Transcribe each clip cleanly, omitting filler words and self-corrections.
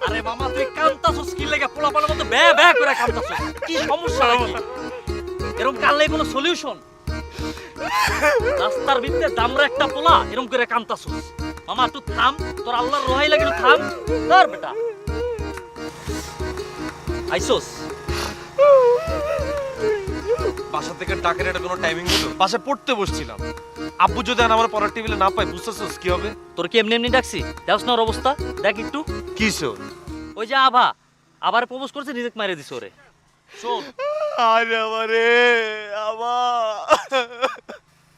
আরে মামা তুই কান্তাছস কি লাগা পোলাপানের মতো বে বে করে কান্তাছস কি সমস্যা নাকি এরকম কাল লাগে কোনো সলিউশন রাস্তার ভিতরে দামরা একটা পোলা এরকম করে কান্তাছস মামা তুই থাম তোর আল্লাহর রোহাই লাগে থাম ধর বেটা আইসোস বাসা থেকে ডাকের একটা কোনো টাইমিং ছিল বাসা পড়তে বসছিলাম আব্বু যদি আমার পড়ার টেবিলে না পাই বুঝতেছস কি হবে তোর কি এমনি এমনি ডাকছি দেখছ না ওর অবস্থা দেখ একটু কিসো ওই যে আবার প্রপোজ করছে রিজেক্ট মারিয়ে দিছে ওরে শোন আরে আমারে আমা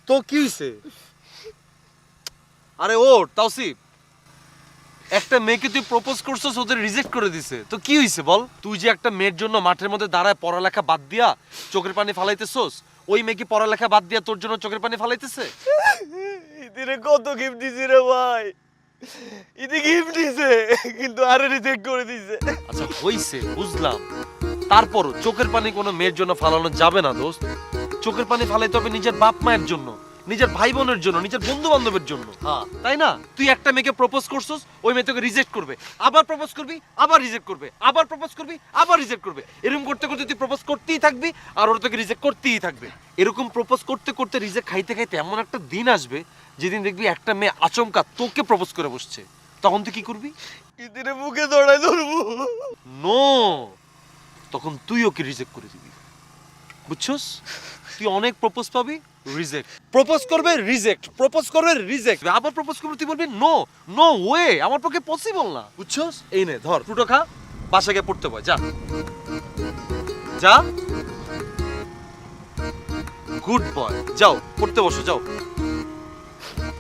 তো কি হইছে আরে ও তাওসিফ একটা মেয়েকে তুই প্রপোজ করছস ওদের রিজেক্ট করে দিছে তো কি হইছে বল তুই যে একটা মেয়ের জন্য মাঠের মধ্যে দাঁড়ায় পড়ালেখা বাদ দিয়া চোখের পানি ফালাইতেছস ওই মেয়ে কি পড়ালেখা বাদ দিয়া তোর জন্য চোখের পানি ফালাইতেছে ইদিরে কত গিফট দিছি রে ভাই ইদি গিফট দিছে কিন্তু আরে রিজেক্ট করে দিছে আচ্ছা হইছে বুঝলাম তারপরও চোখের পানি কোনো মেয়ের জন্য ফালানো যাবে না দোস্ত চোখের পানি ফালাইতে হবে নিজের বাপ মায়ের জন্য নিজের ভাই বোনের জন্য নিজের বন্ধু বান্ধবের জন্য হ্যাঁ তাই না তুই একটা মেয়েকে প্রপোজ করছস ওই মেয়ে তোকে রিজেক্ট করবে আবার প্রপোজ করবি আবার রিজেক্ট করবে আবার প্রপোজ করবি আবার রিজেক্ট করবে এরকম করতে করতে তুই প্রপোজ করতেই থাকবি আর ওরা তোকে রিজেক্ট করতেই থাকবে এরকম প্রপোজ করতে করতে রিজেক্ট খাইতে খাইতে এমন একটা দিন আসবে যেদিন দেখবি একটা মেয়ে আচমকা তোকে প্রপোজ করে বসছে তখন তুই কি করবি ইদিরে মুখে দৌড়াই ধরবো নো তখন তুই ওকে রিজেক্ট করে দিবি বুঝছস তুই অনেক প্রপোজ পাবি রিজেক্ট প্রপোজ করবে রিজেক্ট প্রপোজ করবে রিজেক্ট আবার প্রপোজ করবে তুই বলবি নো নো ওয়ে আমার পক্ষে পসিবল না বুঝছস এই নে ধর ফ্রুটো খা বাসায় গিয়ে পড়তে বয় যা যা গুড বয় যাও পড়তে বসো যাও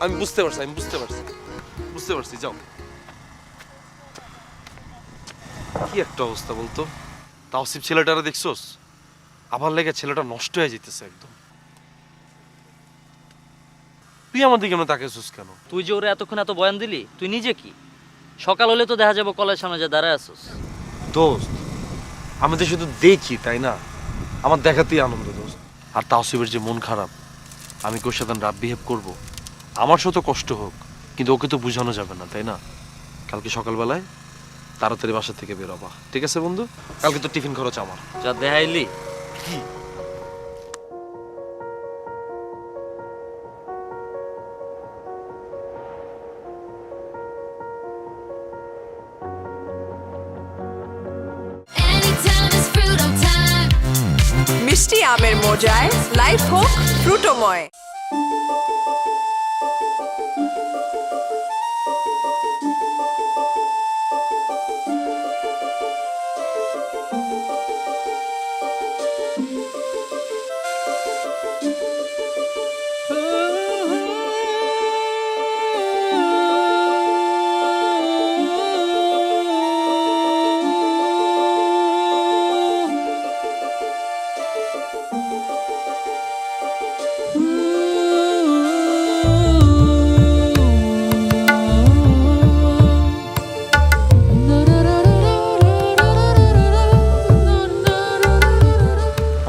আমি বুঝতে পারছি যাও কি একটা অবস্থা বলতো তাওসিফ ছেলেটারা দেখছস আমার লেগে ছেলেটা নষ্ট হয়ে যেতেছে একদম তুই আমার দিকে কেন তাকাইছিস কেন তুই যে ওরে এতক্ষণ এত বয়ান দিলি তুই নিজে কি সকাল হলে তো দেখা যাবো কলের সামনে যে দাঁড়ায় আসছিস দোস্ত আমি তো শুধু দেখি তাই না আমার দেখাতেই আনন্দ দোস্ত আর তাওসিফের যে মন খারাপ আমি কি ওর সাথে রাত বিহেভ করবো আমার সাথে কষ্ট হোক কিন্তু ওকে তো বোঝানো যাবে না তাই না কালকে সকালবেলায় তাড়াতাড়ি বাসা থেকে বেরোবা ঠিক আছে বন্ধু কালকে তো টিফিন খরচ আমার যা দেখাইলি কি মিষ্টি আমের মজায় লাইফ হোক ফ্রুটোময়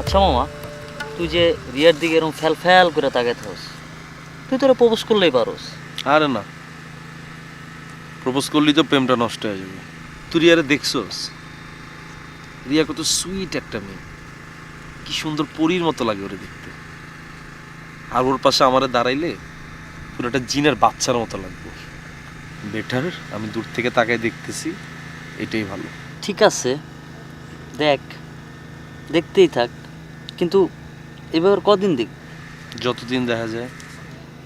আচ্ছা মামা তুই যে রিয়ার দিকে এরকম ফ্যাল ফ্যাল করে তাকাইতে হোস তুই তোরা প্রপোজ করলেই পারোস আরে না প্রপোজ করলেই তো প্রেমটা নষ্ট হয়ে যাবে তুই রিয়ারে দেখছস রিয়া কত সুইট একটা মেয়ে কি সুন্দর পরীর মতো লাগে ওরে দেখতে আর ওর পাশে আমারে দাঁড়াইলে পুরো একটা জিনের বাচ্চার মতো লাগবে বেটার আমি দূর থেকে তাকায় দেখতেছি এটাই ভালো ঠিক আছে দেখ দেখতেই থাক কিন্তু এবার কদিন দেখ যতদিন দেখা যায়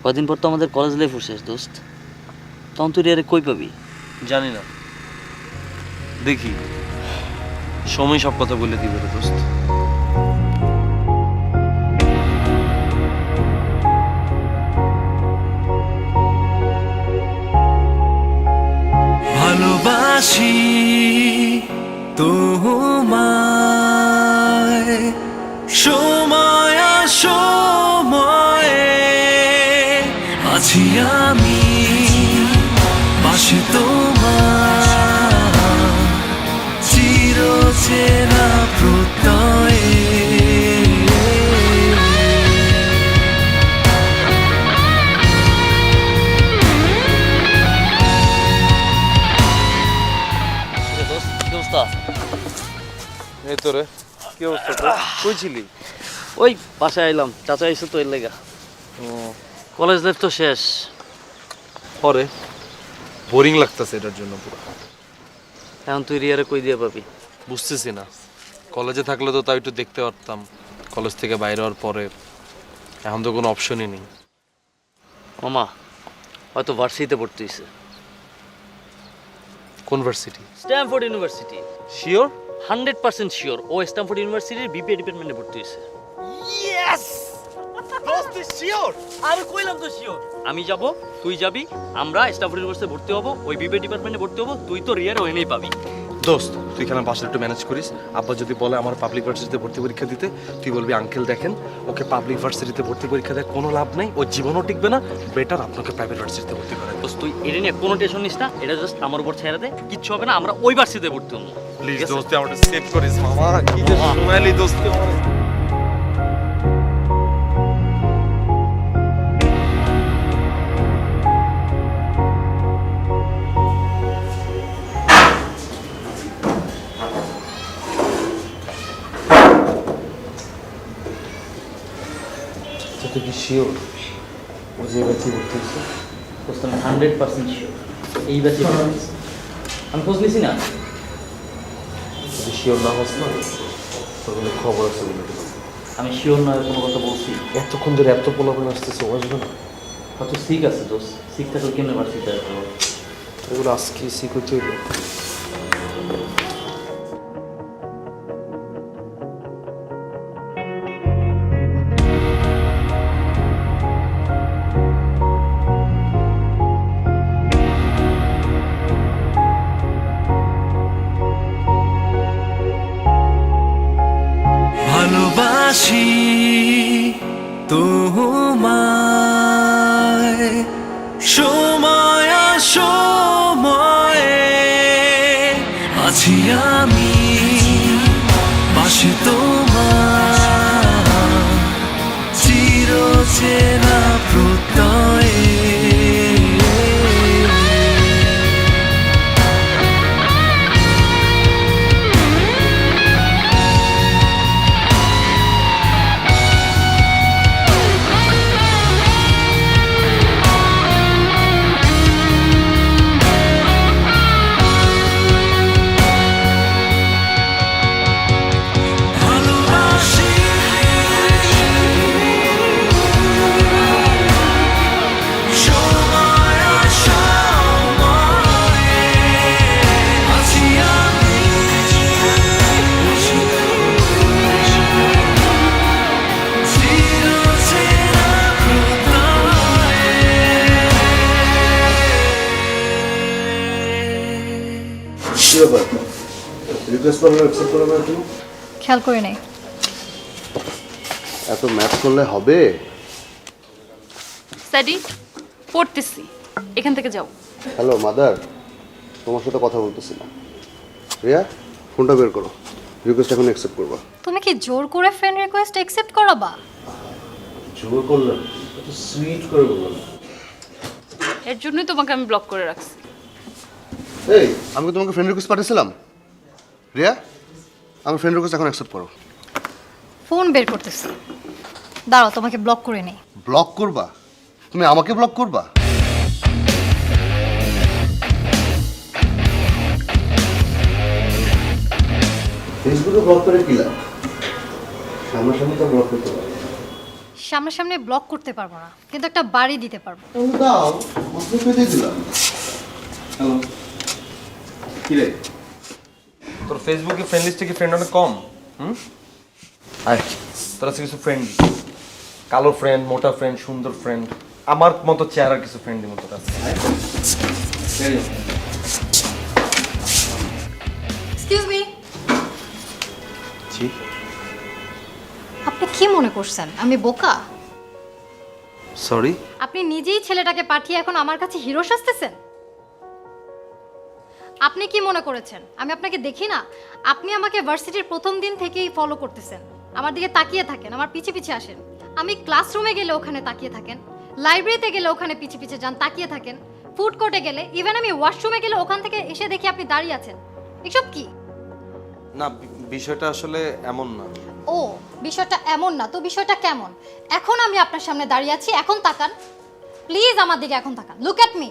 কদিন পর তো আমাদের কলেজ লাইফ শেষ দোস্ত তখন তুই রিয়ারে কই পাবি জানি না দেখি সময় সব কথা বলে দিবে রে দোস্ত ভালোবাসি তোমায় সময় সময়ে আছি আমি পাশে তোমার চিরচেনা প্রত্যয়ে অবস্থা? এই তো রে, কি অবস্থা তোর? কই ছিলি? ওই বাসায় আইলাম, চাচা আইসে তো এর লেগা। কলেজ লাইফ তো শেষ। পরে বোরিং লাগতেছে এটার জন্য পুরো। এখন তুই রিয়ারে কই দিয়ে পাবি? বুঝতেছি না, কলেজে থাকলে তো তাও একটু দেখতে পারতাম, কলেজ থেকে বাইরে হওয়ার পরে এখন তো কোনো অপশনই নেই। মামা হয়তো ভার্সিটিতে পড়তে হইছে। কোন varsity? Stanford university. Sure? 100% sure ও স্ট্যানফোর্ড ইউনিভার্সিটির বিপিএ ডিপার্টমেন্টে ভর্তি হইছে। ইয়েস দোস্ত তুই শিওর? আমি কইলাম তো শিওর। আমি যাব, তুই যাবি, আমরা স্ট্যানফোর্ড ইউনিভার্সিটিতে ভর্তি হব, ওই বিপিএ ডিপার্টমেন্টে ভর্তি হব, তুই তো রিয়ার ওইনেই পাবি। দোস্ত তুই এখানে বাসাটা একটু ম্যানেজ করিস। আব্বা যদি বলে আমার পাবলিক ভার্সিটিতে ভর্তি পরীক্ষা দিতে, তুই বলবি আঙ্কেল দেখেন ওকে পাবলিক ভার্সিটিতে ভর্তি পরীক্ষা দেয় কোনো লাভ নাই, ও জীবনও টিকবে না, বেটার আপনাকে প্রাইভেট ভার্সিটিতে ভর্তি করা। দোস্ত তুই এটা নিয়ে কোনো টেনশন নিস না, এটা জাস্ট আমার উপর ছেড়ে দে, কিচ্ছু হবে না, আমরা ওই ভার্সিটিতে ভর্তি হব। প্লিজ দোস্ত আমাকে সেভ করিস মামা, কি যে শোনালি দোস্ত। তুই কি শিওর ও যে ব্যাচে ভর্তি হয়েছে? দোস্ত আমি 100% শিওর এই ব্যাচে ভর্তি হইছে। আমি খোঁজ নিছি না। যদি শিওর না হস না তোর কোনো খবর আছে বলে দিলাম। আমি শিওর নয় কোনো কথা বলছি। এতক্ষণ ধরে এত পোলাপন আসতেছে, ও আসবে না? হয়তো সিক আছে দোস্ত, সিক থাকলে কেমনে ভার্সিটিতে আসবো? এগুলো আজকে সি করতে হইল। ভালোবাসি তোমায় সময় সময়ে আছি আমি পাশে তোমার চিরচেনা প্রত্যয়ে। খেয়াল করে নেই। এত ম্যাথ করলে হবে? স্টাডি পড়তেছি, এখান থেকে যাও। হ্যালো মাদার, তোমার সাথে কথা বলতেছি না। রিয়া ফোনটা বের করো, রিকোয়েস্ট এখন অ্যাকসেপ্ট করবা। তুমি কি জোর করে ফ্রেন্ড রিকোয়েস্ট অ্যাকসেপ্ট করাবা? জোর করলাম, এত সুইট করে বললাম। এর জন্যই তোমাকে আমি ব্লক করে রাখছি। এই আমি কি তোমাকে ফ্রেন্ড রিকোয়েস্ট পাঠিয়েছিলাম? রিয়া আমার ফ্রেন্ড রিকোয়েস্ট এখন অ্যাকসেপ্ট করো। ফোন বের করতেছি, দাঁড়াও তোমাকে ব্লক করে নেই। ব্লক করবা? তুমি আমাকে ব্লক করবা? ফেসবুকে ব্লক করে কি লাভ? সামনাসামনি তো ব্লক করতে পারো। সামনাসামনি ব্লক করতে পারবো না, কিন্তু একটা বাড়ি দিতে পারবো। দাও, মাত্র পেতে দিলাম। হ্যালো কি রে? তোর ফেসবুকে ফ্রেন্ড লিস্টে কি ফ্রেন্ড অনেক কম? আয় তোর আছে কিছু ফ্রেন্ড, কালো ফ্রেন্ড, মোটা ফ্রেন্ড, সুন্দর ফ্রেন্ড, আমার মতো চেহারার কিছু ফ্রেন্ডের মতো আছে। এক্সকিউজ মি, জি আপনি কি মনে করছেন আমি বোকা? সরি। আপনি নিজেই ছেলেটাকে পাঠিয়ে এখন আমার কাছে হিরো সাজতেছেন। আপনি কি মনে করেছেন আমি আপনাকে দেখি না? আপনি আমাকে ভার্সিটির প্রথম দিন থেকেই ফলো করতেছেন, আমার দিকে তাকিয়ে থাকেন, আমার পিছে পিছে আসেন। আমি ক্লাসরুমে গেলে ওখানে তাকিয়ে থাকেন, লাইব্রেরিতে গেলে ওখানে পিছে পিছে যান, তাকিয়ে থাকেন, ফুড কোর্টে গেলে, ইভেন আমি ওয়াশরুমে গেলে ওখান থেকে এসে দেখি আপনি দাঁড়িয়ে আছেন। এসব কি? না বিষয়টা আসলে এমন না। ও বিষয়টা এমন না তো বিষয়টা কেমন? এখন আমি আপনার সামনে দাঁড়িয়ে আছি, এখন তাকান প্লিজ, আমার দিকে এখন তাকান, লুক অ্যাট মি।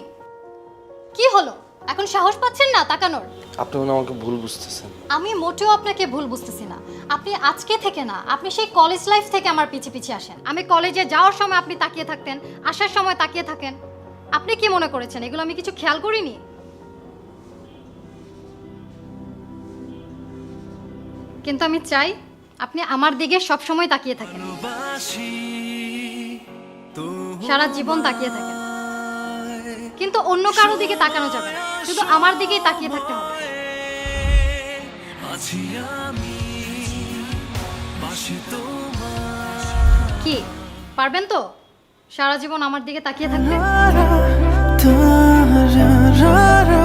কি হলো, এখন সাহস পাচ্ছেন না তাকানোর? আপনি মনে হয় আমাকে ভুল বুঝতেছেন। আমি মোটেও আপনাকে ভুল বুঝতেছি না। আপনি আজকে থেকে না, আপনি সেই কলেজ লাইফ থেকে আমার পিছে পিছে আসেন। আমি কলেজে যাওয়ার সময় আপনি তাকিয়ে থাকতেন, আসার সময় তাকিয়ে থাকেন। আপনি কি মনে করেছেন এগুলো আমি কিছু খেয়াল করিনি? কিন্তু আমি চাই আপনি আমার দিকে সব সময় তাকিয়ে থাকেন, সারা জীবন তাকিয়ে থাকেন। কিন্তু অন্য কারো দিকে তাকানো যাবে না, শুধু আমার দিকেই তাকিয়ে থাকতে হবে। আছি আমি পাশে তোমার। কি পারবেন তো সারা জীবন আমার দিকে তাকিয়ে থাকতে? রা রা রা রা রা